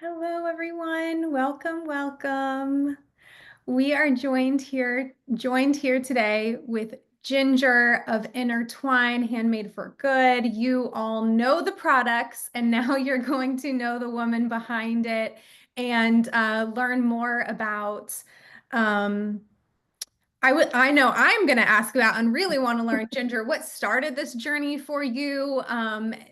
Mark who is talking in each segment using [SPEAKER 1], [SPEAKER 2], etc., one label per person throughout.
[SPEAKER 1] Hello, everyone. Welcome, welcome. We are joined here today with Ginger of Intertwine, Handmade for Good. You all know the products, and now you're going to know the woman behind it and learn more about. Um, I know I'm going to ask about and really want to learn, Ginger, what started this journey for you?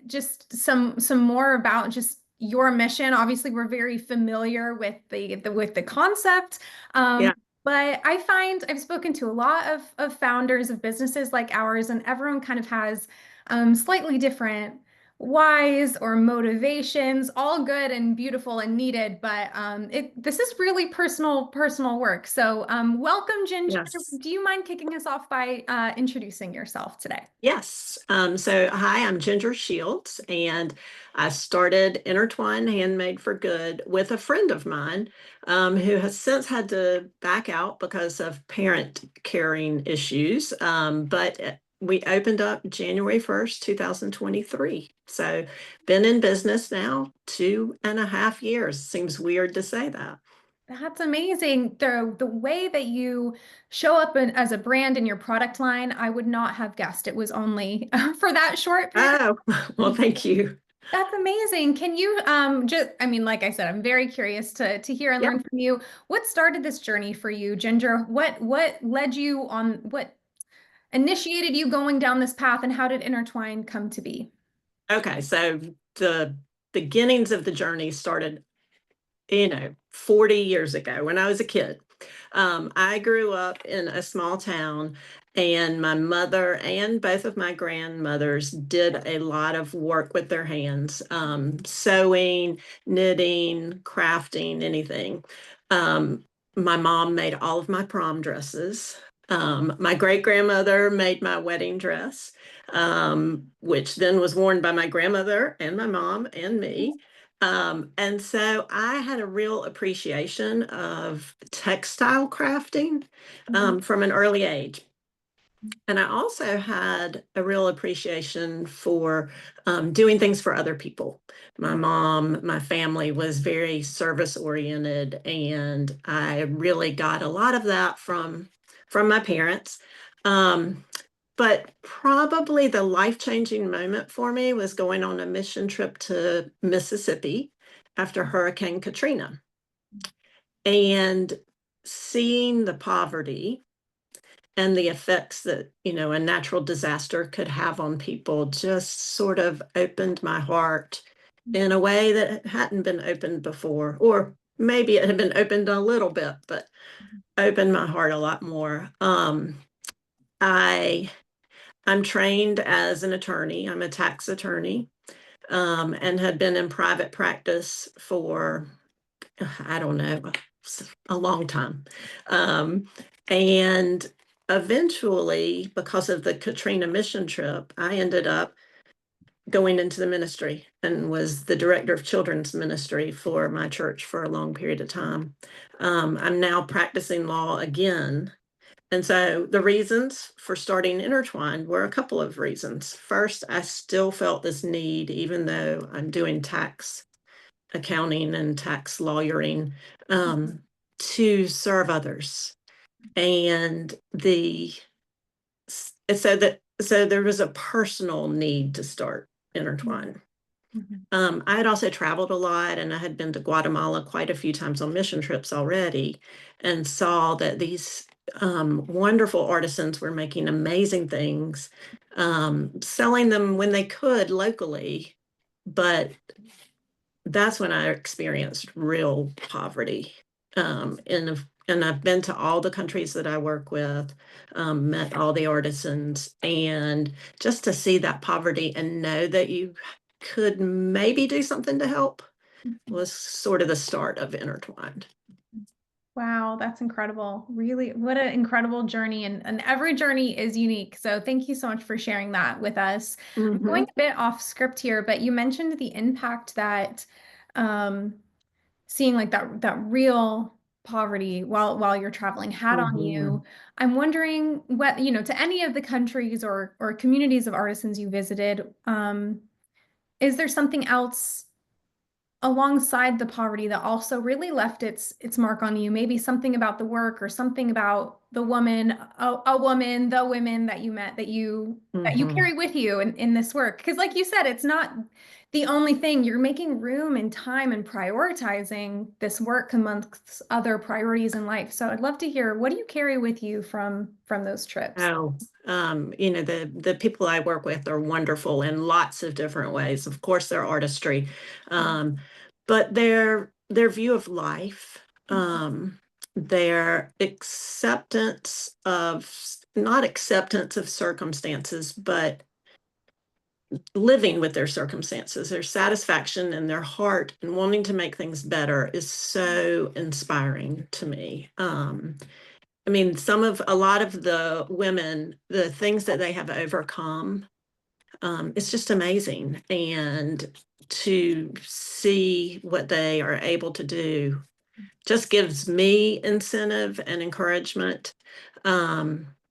[SPEAKER 1] Just some more about just your mission. Obviously, we're very familiar with the concept, um,
[SPEAKER 2] Yeah.
[SPEAKER 1] but I find I've spoken to a lot of founders of businesses like ours, and everyone kind of has slightly different whys or motivations, all good and beautiful and needed, but this is really personal work. So welcome, Ginger.
[SPEAKER 2] Yes.
[SPEAKER 1] Do you mind kicking us off by introducing yourself today?
[SPEAKER 2] Yes. Hi, I'm Ginger Shields, and I started Intertwine Handmade for Good with a friend of mine who has since had to back out because of parent caring issues. But we opened up January 1st, 2023. So been in business now 2.5 years. Seems weird to say that.
[SPEAKER 1] That's amazing. The way that you show up as a brand in your product line, I would not have guessed it was only for that short period.
[SPEAKER 2] Oh, well, thank you.
[SPEAKER 1] That's amazing. Can you just I mean, like I said, I'm very curious to hear and
[SPEAKER 2] Yeah.
[SPEAKER 1] learn from you. What started this journey for you, Ginger? What led you on what initiated you going down this path, and how did Intertwine come to be?
[SPEAKER 2] Okay, so the beginnings of the journey started, 40 years ago when I was a kid. I grew up in a small town, and my mother and both of my grandmothers did a lot of work with their hands, sewing, knitting, crafting, anything. Um, my mom made all of my prom dresses. My great grandmother made my wedding dress, which then was worn by my grandmother and my mom and me. And so I had a real appreciation of textile crafting
[SPEAKER 1] Mhm.
[SPEAKER 2] from an early age. And I also had a real appreciation for doing things for other people. My mom, my family was very service oriented, and I really got a lot of that from my parents. Um, but probably the life-changing moment for me was going on a mission trip to Mississippi after Hurricane Katrina and seeing the poverty and the effects that, a natural disaster could have on people just sort of opened my heart in a way that it hadn't been opened before, or maybe it had been opened a little bit, but opened my heart a lot more. I I'm trained as an attorney. I'm a tax attorney, and had been in private practice for, I don't know, a long time. Um, and eventually, because of the Katrina mission trip, I ended up going into the ministry and was the director of children's ministry for my church for a long period of time. I'm now practicing law again, and so the reasons for starting Intertwined were a couple of reasons. First, I still felt this need, even though I'm doing tax accounting and tax lawyering, to serve others. And so there was a personal need to start Intertwined.
[SPEAKER 1] Mhm.
[SPEAKER 2] I had also traveled a lot, and I had been to Guatemala quite a few times on mission trips already, and saw that these wonderful artisans were making amazing things, selling them when they could locally. But that's when I experienced real poverty. And I've been to all the countries that I work with, met all the artisans, and just to see that poverty and know that you could maybe do something to help
[SPEAKER 1] Mhm.
[SPEAKER 2] was sort of the start of Intertwined.
[SPEAKER 1] Wow, that's incredible. Really, what an incredible journey. And every journey is unique. So thank you so much for sharing that with us. I'm going
[SPEAKER 2] Hmm.
[SPEAKER 1] a bit off script here, but you mentioned the impact that um, seeing like that real poverty while you're traveling had on
[SPEAKER 2] Hmm.
[SPEAKER 1] you. I'm wondering what, to any of the countries or communities of artisans you visited, is there something else alongside the poverty that also really left its mark on you? Maybe something about the work or something about the woman, a woman, the women that you met that you
[SPEAKER 2] Hmm.
[SPEAKER 1] carry with you in this work. Because like you said, it's not the only thing. You're making room and time and prioritizing this work amongst other priorities in life. So I'd love to hear, what do you carry with you from those trips?
[SPEAKER 2] Oh, the people I work with are wonderful in lots of different ways. Of course, their artistry, um, but their view of life, their acceptance of not acceptance of circumstances, but living with their circumstances, their satisfaction and their heart and wanting to make things better is so inspiring to me. I mean, a lot of the women, the things that they have overcome, it's just amazing. And to see what they are able to do just gives me incentive and encouragement.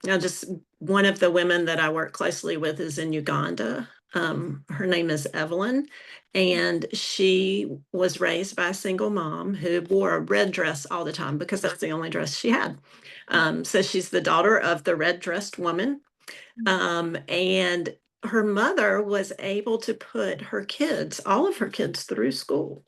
[SPEAKER 2] Just one of the women that I work closely with is in Uganda. Her name is Evelyn, and she was raised by a single mom who wore a red dress all the time because that's the only dress she had. So she's the daughter of the red dressed woman. And her mother was able to put all of her kids through school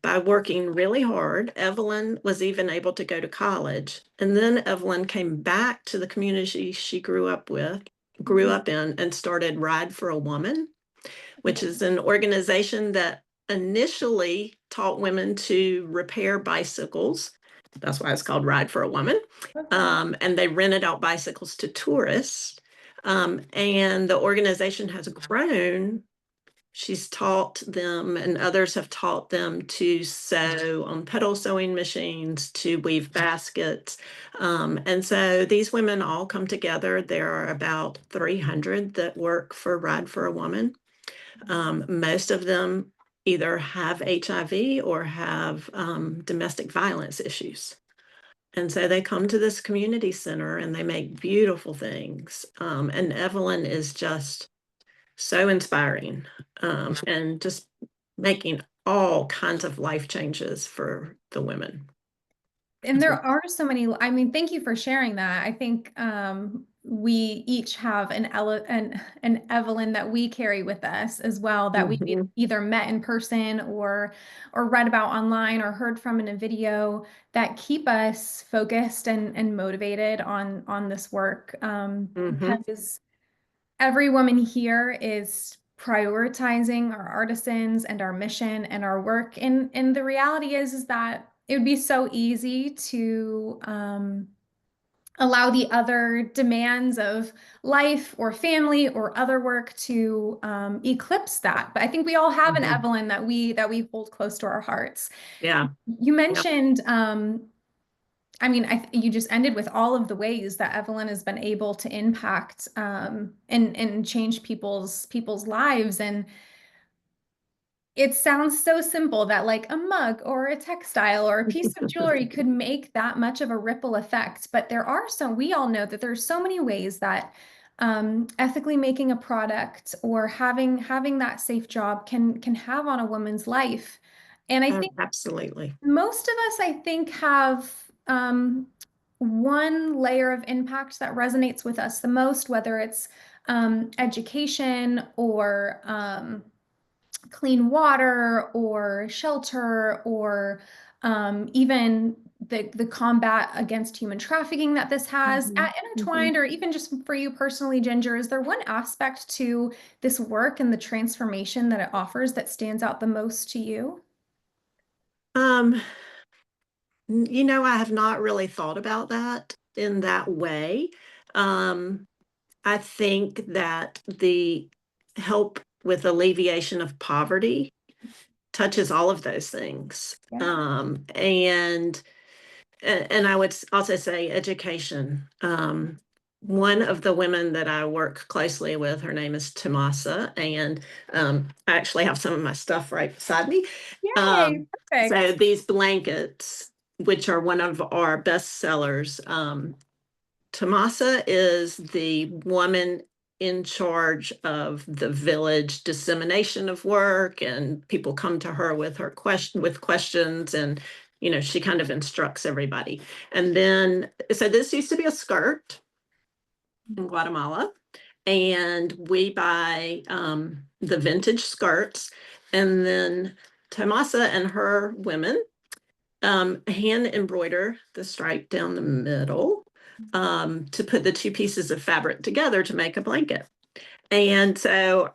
[SPEAKER 2] by working really hard. Evelyn was even able to go to college. And then Evelyn came back to the community she grew up in, and started Ride for a Woman, which is an organization that initially taught women to repair bicycles. That's why it's called Ride for a Woman.
[SPEAKER 1] Okay.
[SPEAKER 2] And they rented out bicycles to tourists. And the organization has grown. She's taught them, and others have taught them to sew on pedal sewing machines, to weave baskets. And so these women all come together. There are about 300 that work for Ride for a Woman. Most of them either have HIV or have domestic violence issues. And so they come to this community center and they make beautiful things. And Evelyn is just so inspiring, and just making all kinds of life changes for the women.
[SPEAKER 1] And there are so many, I mean, thank you for sharing that. I think we each have an Evelyn that we carry with us as well, that we
[SPEAKER 2] Mhm.
[SPEAKER 1] either met in person or read about online or heard from in a video, that keep us focused and motivated on this work.
[SPEAKER 2] Mhm.
[SPEAKER 1] Because every woman here is prioritizing our artisans and our mission and our work. And the reality is that it would be so easy to allow the other demands of life or family or other work to eclipse that. But I think we all have an
[SPEAKER 2] Mhm.
[SPEAKER 1] Evelyn that we hold close to our hearts.
[SPEAKER 2] Yeah.
[SPEAKER 1] You
[SPEAKER 2] Yeah.
[SPEAKER 1] mentioned, I mean, you just ended with all of the ways that Evelyn has been able to impact and change people's lives. And it sounds so simple that like a mug or a textile or a piece of jewelry could make that much of a ripple effect. But we all know that there's so many ways that ethically making a product or having that safe job can have on a woman's life. And I
[SPEAKER 2] Oh,
[SPEAKER 1] think
[SPEAKER 2] absolutely.
[SPEAKER 1] most of us, I think, have one layer of impact that resonates with us the most, whether it's education or clean water or shelter or even the combat against human trafficking that this has
[SPEAKER 2] Mhm.
[SPEAKER 1] at
[SPEAKER 2] Mhm.
[SPEAKER 1] Intertwined, or even just for you personally, Ginger. Is there one aspect to this work and the transformation that it offers that stands out the most to you?
[SPEAKER 2] Um, I have not really thought about that in that way. Um, I think that the help with alleviation of poverty touches all of those things.
[SPEAKER 1] Yeah.
[SPEAKER 2] And I would also say education. One of the women that I work closely with, her name is Tomasa, and I actually have some of my stuff right beside me.
[SPEAKER 1] Yay,
[SPEAKER 2] Um, so
[SPEAKER 1] perfect.
[SPEAKER 2] these blankets, which are one of our best sellers, Tomasa is the woman in charge of the village dissemination of work, and people come to her with questions, and she kind of instructs everybody. And then, so this used to be a skirt in Guatemala, and we buy the vintage skirts, and then Tomasa and her women hand embroider the stripe down the middle to put the two pieces of fabric together to make a blanket. And so,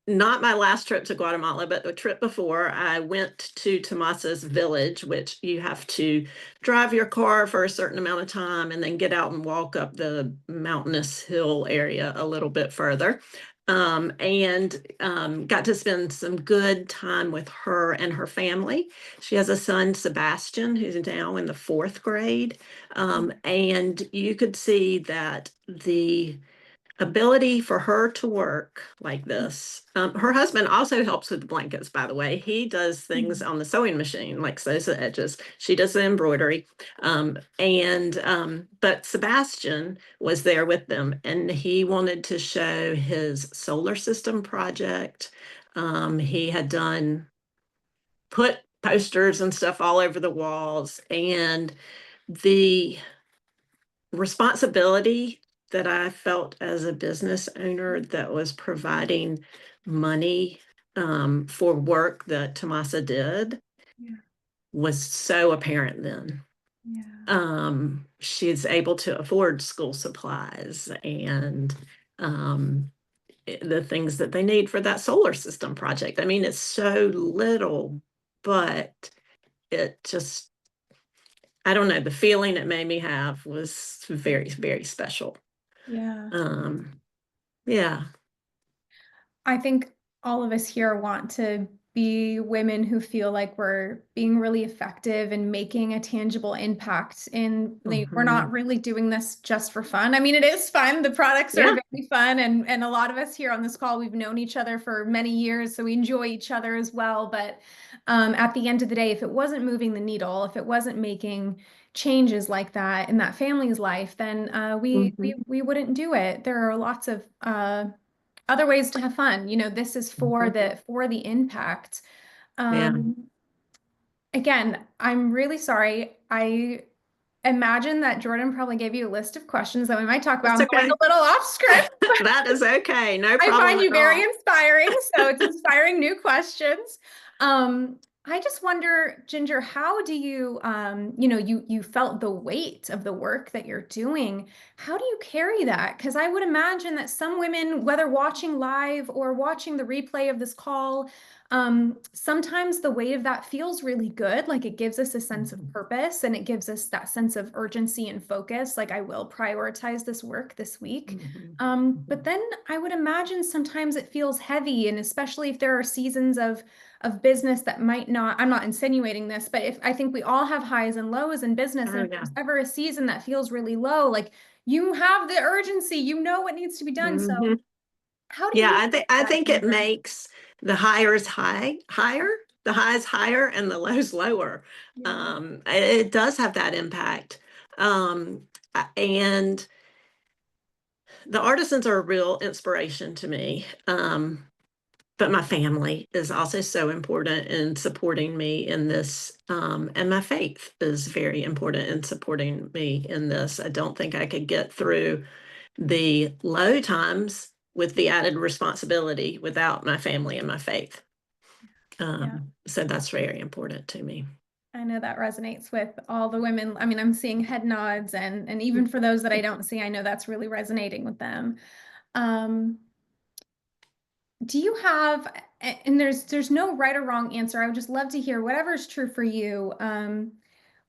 [SPEAKER 2] not my last trip to Guatemala, but the trip before, I went to Tomasa's village, which you have to drive your car for a certain amount of time and then get out and walk up the mountainous hill area a little bit further. And got to spend some good time with her and her family. She has a son, Sebastian, who's now in the fourth grade. And you could see that the ability for her to work like this. Her husband also helps with the blankets, by the way. He does things on the sewing machine, like sews the edges. She does the embroidery. But Sebastian was there with them, and he wanted to show his solar system project. He had put posters and stuff all over the walls, and the responsibility that I felt as a business owner that was providing money for work that Tomasa did
[SPEAKER 1] Yeah.
[SPEAKER 2] was so apparent then.
[SPEAKER 1] Yeah.
[SPEAKER 2] She's able to afford school supplies and the things that they need for that solar system project. I mean, it's so little, but it just, I don't know, the feeling it made me have was very, very special.
[SPEAKER 1] Yeah.
[SPEAKER 2] Um, yeah.
[SPEAKER 1] I think all of us here want to be women who feel like we're being really effective and making a tangible impact we're not
[SPEAKER 2] Mhm.
[SPEAKER 1] really doing this just for fun. I mean, it is fun. The products are
[SPEAKER 2] Yeah.
[SPEAKER 1] very fun, and a lot of us here on this call, we've known each other for many years, so we enjoy each other as well. But at the end of the day, if it wasn't moving the needle, if it wasn't making changes like that in that family's life, then
[SPEAKER 2] Mhm.
[SPEAKER 1] we wouldn't do it. There are lots of other ways to have fun. This is for
[SPEAKER 2] Mhm.
[SPEAKER 1] the impact.
[SPEAKER 2] Yeah.
[SPEAKER 1] Um, Again, I'm really sorry. I imagine that Jordan probably gave you a list of questions that we might talk about.
[SPEAKER 2] That's
[SPEAKER 1] I'm going
[SPEAKER 2] okay.
[SPEAKER 1] a little off script.
[SPEAKER 2] That is okay. No
[SPEAKER 1] I
[SPEAKER 2] problem
[SPEAKER 1] find
[SPEAKER 2] at
[SPEAKER 1] you very
[SPEAKER 2] all.
[SPEAKER 1] inspiring. So it's inspiring new questions. I just wonder, Ginger, how do you, you felt the weight of the work that you're doing. How do you carry that? Because I would imagine that some women, whether watching live or watching the replay of this call, sometimes the weight of that feels really good. Like it gives us a sense of
[SPEAKER 2] Mhm.
[SPEAKER 1] purpose and it gives us that sense of urgency and focus. Like I will prioritize this work this week.
[SPEAKER 2] Mhm.
[SPEAKER 1] But
[SPEAKER 2] Mhm.
[SPEAKER 1] then I would imagine sometimes it feels heavy, and especially if there are seasons of business that might not, I'm not insinuating this, but if I think we all have highs and lows in business,
[SPEAKER 2] Oh,
[SPEAKER 1] and if
[SPEAKER 2] yeah.
[SPEAKER 1] there's ever a season that feels really low, like you have the urgency, you know what needs to be done. So
[SPEAKER 2] Mhm.
[SPEAKER 1] how do
[SPEAKER 2] Yeah,
[SPEAKER 1] you
[SPEAKER 2] I
[SPEAKER 1] that,
[SPEAKER 2] think it
[SPEAKER 1] Ginger?
[SPEAKER 2] makes the higher, the highs higher and the lows lower.
[SPEAKER 1] Yeah.
[SPEAKER 2] It does have that impact. And the artisans are a real inspiration to me. But my family is also so important in supporting me in this. And my faith is very important in supporting me in this. I don't think I could get through the low times with the added responsibility without my family and my faith.
[SPEAKER 1] Yeah.
[SPEAKER 2] So that's very important to me.
[SPEAKER 1] I know that resonates with all the women. I mean, I'm seeing head nods, and even for those that I don't see, I know that's really resonating with them. Um, do you have, and there's no right or wrong answer. I would just love to hear whatever's true for you.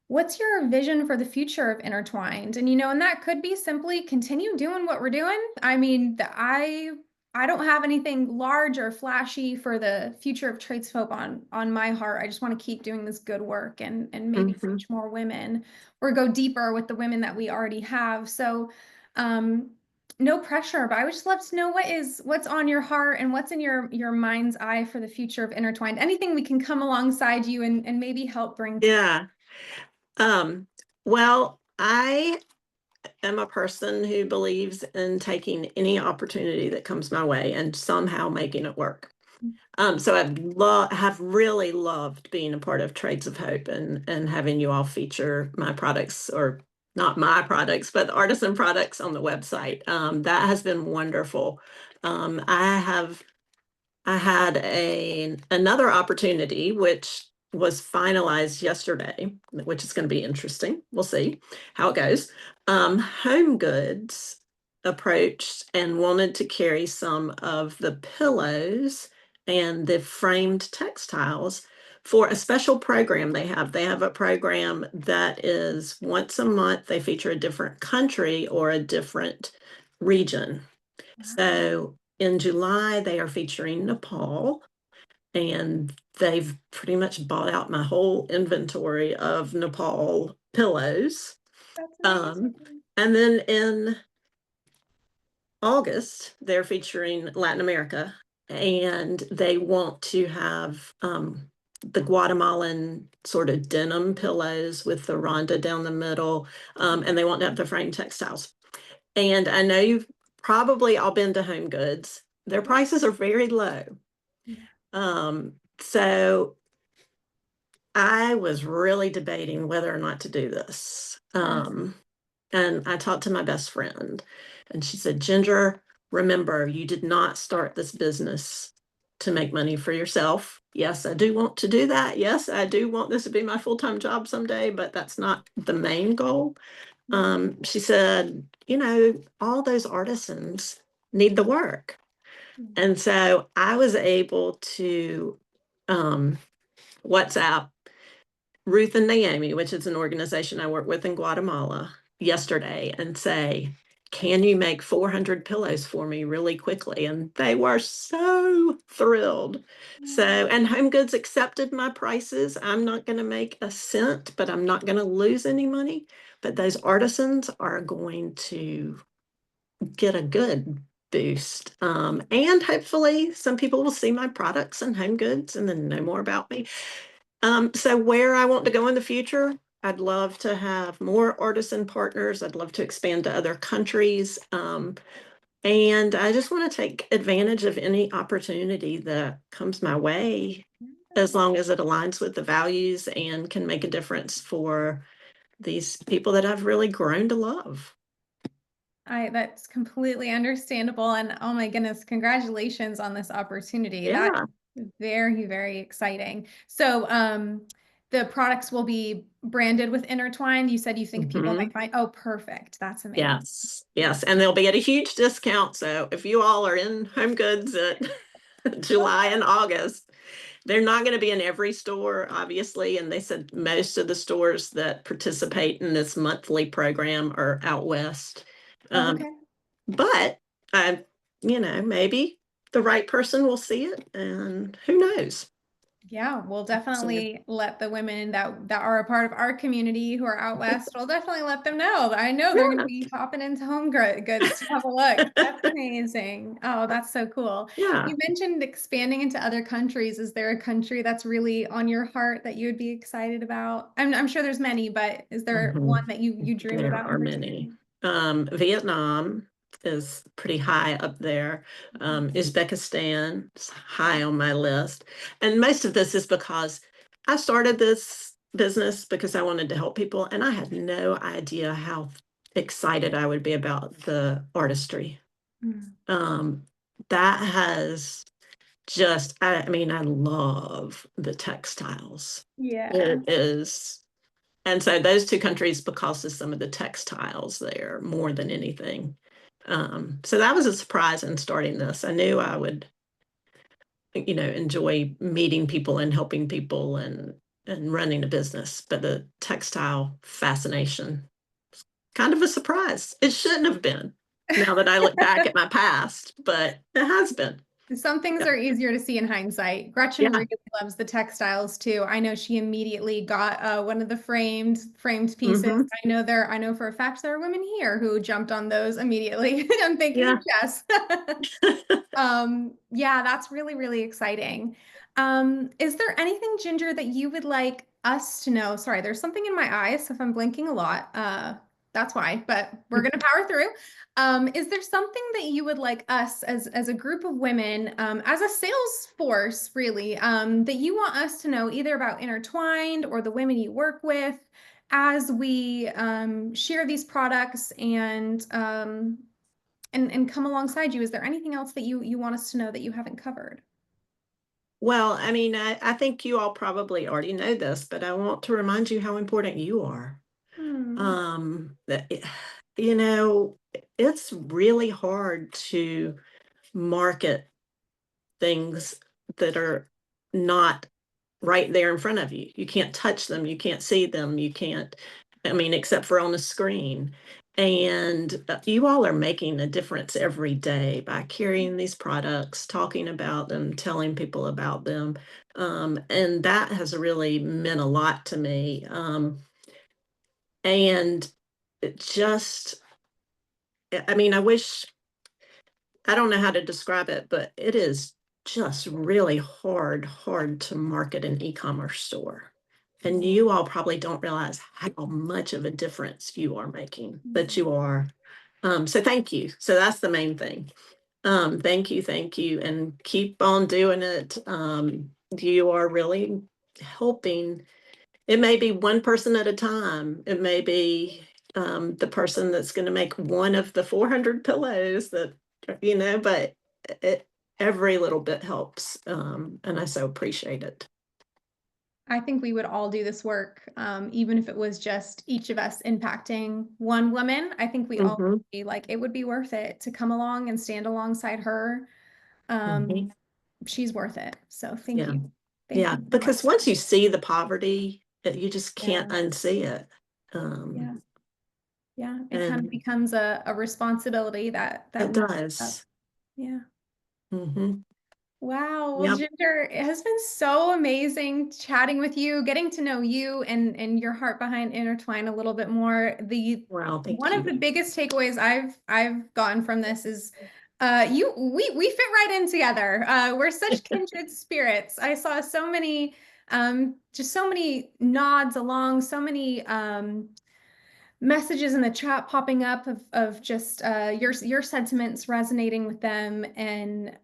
[SPEAKER 1] What's your vision for the future of Intertwined? And that could be simply continue doing what we're doing. I mean, I don't have anything large or flashy for the future of Tradesfolk on my heart. I just want to keep doing this good work and maybe
[SPEAKER 2] Mhm.
[SPEAKER 1] reach more women or go deeper with the women that we already have. So, um, no pressure, but I would just love to know what's on your heart and what's in your mind's eye for the future of Intertwined. Anything we can come alongside you and maybe help bring to life.
[SPEAKER 2] Yeah. Um, well, am a person who believes in taking any opportunity that comes my way and somehow making it work. So have really loved being a part of Trades of Hope and having you all feature my products, or not my products, but artisan products on the website. That has been wonderful. I had another opportunity which was finalized yesterday, which is going to be interesting. We'll see how it goes. Home Goods approached and wanted to carry some of the pillows and the framed textiles for a special program they have. They have a program that is once a month, they feature a different country or a different region.
[SPEAKER 1] Wow.
[SPEAKER 2] So in July, they are featuring Nepal, and they've pretty much bought out my whole inventory of Nepal pillows.
[SPEAKER 1] That's
[SPEAKER 2] Um,
[SPEAKER 1] amazing.
[SPEAKER 2] and then in August, they're featuring Latin America, and they want to have the Guatemalan sort of denim pillows with the ronda down the middle, and they want to have the frame textiles. And I know you've probably all been to Home Goods. Their
[SPEAKER 1] Yeah.
[SPEAKER 2] prices are very low.
[SPEAKER 1] Yeah.
[SPEAKER 2] So I was really debating whether or not to do this.
[SPEAKER 1] Yes.
[SPEAKER 2] And I talked to my best friend, and she said, Ginger, remember, you did not start this business to make money for yourself. Yes, I do want to do that. Yes, I do want this to be my full-time job someday, but that's not the main goal.
[SPEAKER 1] Yeah.
[SPEAKER 2] She said, all those artisans need the work. And so I was able to um, WhatsApp Ruth and Naomi, which is an organization I work with in Guatemala, yesterday and say, can you make 400 pillows for me really quickly? And they were so thrilled. So,
[SPEAKER 1] Yeah.
[SPEAKER 2] and Home Goods accepted my prices. I'm not going to make a cent, but I'm not going to lose any money. But those artisans are going to get a good boost. And hopefully some people will see my products and Home Goods and then know more about me. So where I want to go in the future, I'd love to have more artisan partners. I'd love to expand to other countries. And I just want to take advantage of any opportunity that comes my way, as long as it aligns with the values and can make a difference for these people that I've really grown to love.
[SPEAKER 1] That's completely understandable. And oh my goodness, congratulations on this opportunity. That
[SPEAKER 2] Yeah.
[SPEAKER 1] is very, very exciting. So, the products will be branded with Intertwined. You said you think people
[SPEAKER 2] Mhm.
[SPEAKER 1] might find, oh, perfect. That's amazing.
[SPEAKER 2] Yes, yes, and they'll be at a huge discount. So if you all are in Home Goods at July and August, they're not going to be in every store, obviously. And they said most of the stores that participate in this monthly program are out west.
[SPEAKER 1] Oh,
[SPEAKER 2] Um,
[SPEAKER 1] okay.
[SPEAKER 2] but I, maybe the right person will see it, and who knows?
[SPEAKER 1] Yeah, we'll
[SPEAKER 2] So
[SPEAKER 1] definitely let the women that are a part of our community who are out west, we'll definitely let them know. I know they're going to
[SPEAKER 2] yeah,
[SPEAKER 1] be popping into Goods to have a look. That's amazing. Oh, that's so cool.
[SPEAKER 2] yeah.
[SPEAKER 1] You mentioned expanding into other countries. Is there a country that's really on your heart that you would be excited about? I'm sure there's many, but is there one
[SPEAKER 2] Mhm.
[SPEAKER 1] that you dream
[SPEAKER 2] There
[SPEAKER 1] about in
[SPEAKER 2] are
[SPEAKER 1] particular?
[SPEAKER 2] many. Vietnam is pretty high up there. Uzbekistan is high on my list. And most of this is because I started this business because I wanted to help people, and I had no idea how excited I would be about the artistry.
[SPEAKER 1] Mm.
[SPEAKER 2] Um, that has I mean, I love the textiles.
[SPEAKER 1] Yeah.
[SPEAKER 2] It is, and so those two countries, because of some of the textiles there more than anything. So that was a surprise in starting this. I knew I would, enjoy meeting people and helping people and running a business, but the textile fascination, kind of a surprise. It shouldn't have been, now that I look back at my past, but it has been.
[SPEAKER 1] Some things
[SPEAKER 2] Yeah.
[SPEAKER 1] are easier to see in hindsight. Gretchen
[SPEAKER 2] Yeah.
[SPEAKER 1] really loves the textiles too. I know she immediately got one of the framed pieces.
[SPEAKER 2] Hmm.
[SPEAKER 1] I know for a fact there are women here who jumped on those immediately. I'm thinking
[SPEAKER 2] Yeah.
[SPEAKER 1] yes. Yeah, that's really, really exciting. Is there anything, Ginger, that you would like us to know? Sorry, there's something in my eyes, so if I'm blinking a lot. That's why, but we're going to power through. Is there something that you would like us as a group of women, as a sales force, really, that you want us to know either about Intertwined or the women you work with as we share these products and come alongside you? Is there anything else that you want us to know that you haven't covered?
[SPEAKER 2] Well, I mean, I think you all probably already know this, but I want to remind you how important you are.
[SPEAKER 1] Hmm.
[SPEAKER 2] That you know, it's really hard to market things that are not right there in front of you. You can't touch them, you can't see them, you can't, I mean, except for on a screen. And you all are making a difference every day by carrying these products, talking about them, telling people about them. And that has really meant a lot to me. And it just, I mean, I don't know how to describe it, but it is just really hard to market an e-commerce store. And you all probably don't realize how much of a difference you are making, but you are. So thank you. So that's the main thing. Thank you, and keep on doing it. You are really helping. It may be one person at a time. It may be the person that's going to make one of the 400 pillows that, but it, every little bit helps. And I so appreciate it.
[SPEAKER 1] I think we would all do this work, even if it was just each of us impacting one woman. I think we all
[SPEAKER 2] Hmm.
[SPEAKER 1] be like, it would be worth it to come along and stand alongside her.
[SPEAKER 2] Hmm.
[SPEAKER 1] Um, she's worth it. So thank
[SPEAKER 2] Yeah.
[SPEAKER 1] you. Thank
[SPEAKER 2] Yeah.
[SPEAKER 1] you so much.
[SPEAKER 2] Because once you see the poverty, you just can't
[SPEAKER 1] Yeah.
[SPEAKER 2] unsee it. Um,
[SPEAKER 1] Yeah. Yeah. It kind of
[SPEAKER 2] and
[SPEAKER 1] becomes a responsibility that
[SPEAKER 2] it
[SPEAKER 1] mounts up.
[SPEAKER 2] does.
[SPEAKER 1] Yeah.
[SPEAKER 2] Hmm.
[SPEAKER 1] Wow. Well,
[SPEAKER 2] Yep.
[SPEAKER 1] Ginger, it has been so amazing chatting with you, getting to know you and your heart behind Intertwine a little bit more. The
[SPEAKER 2] Well,
[SPEAKER 1] one
[SPEAKER 2] thank
[SPEAKER 1] of
[SPEAKER 2] you.
[SPEAKER 1] the biggest takeaways I've gotten from this is we fit right in together. We're such kindred spirits. I saw so many just so many nods along, so many messages in the chat popping up of just your sentiments resonating with them. And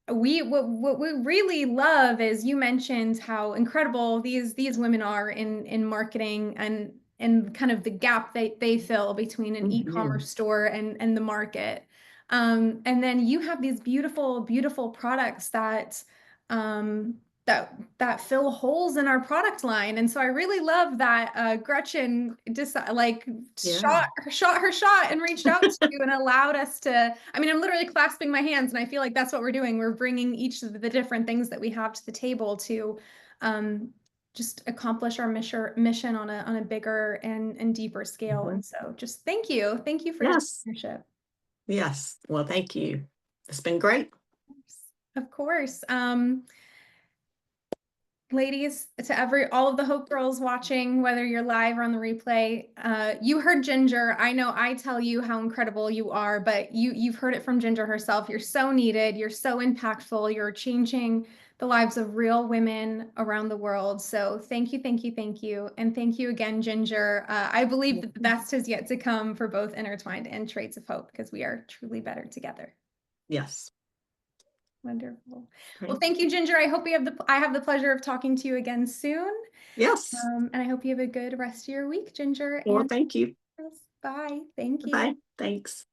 [SPEAKER 1] what we really love is you mentioned how incredible these women are in marketing and kind of the gap they fill between an
[SPEAKER 2] Hmm.
[SPEAKER 1] e-commerce store and the market. And then you have these beautiful products um, that fill holes in our product line. And so I really love that Gretchen just like
[SPEAKER 2] Yeah.
[SPEAKER 1] shot her shot and reached out to you and allowed us to. I mean, I'm literally clasping my hands, and I feel like that's what we're doing. We're bringing each of the different things that we have to the table to um, just accomplish our mission on a bigger and deeper scale.
[SPEAKER 2] Hmm.
[SPEAKER 1] And so, just thank you for your
[SPEAKER 2] Yes.
[SPEAKER 1] partnership.
[SPEAKER 2] Yes. Well, thank you. It's been great.
[SPEAKER 1] Of course. Ladies, to all of the Hope Girls watching, whether you're live or on the replay, you heard Ginger. I know I tell you how incredible you are, but you've heard it from Ginger herself. You're so needed. You're so impactful. You're changing the lives of real women around the world. So thank you, and thank you again, Ginger. I believe that the best is yet to come for both Intertwined and Traits of Hope because we are truly better together.
[SPEAKER 2] Yes.
[SPEAKER 1] Wonderful. Well,
[SPEAKER 2] Great.
[SPEAKER 1] thank you, Ginger. I have the pleasure of talking to you again soon.
[SPEAKER 2] Yes.
[SPEAKER 1] And I hope you have a good rest of your week, Ginger.
[SPEAKER 2] Well,
[SPEAKER 1] And
[SPEAKER 2] thank you.
[SPEAKER 1] bye. Thank you.
[SPEAKER 2] Bye. Thanks.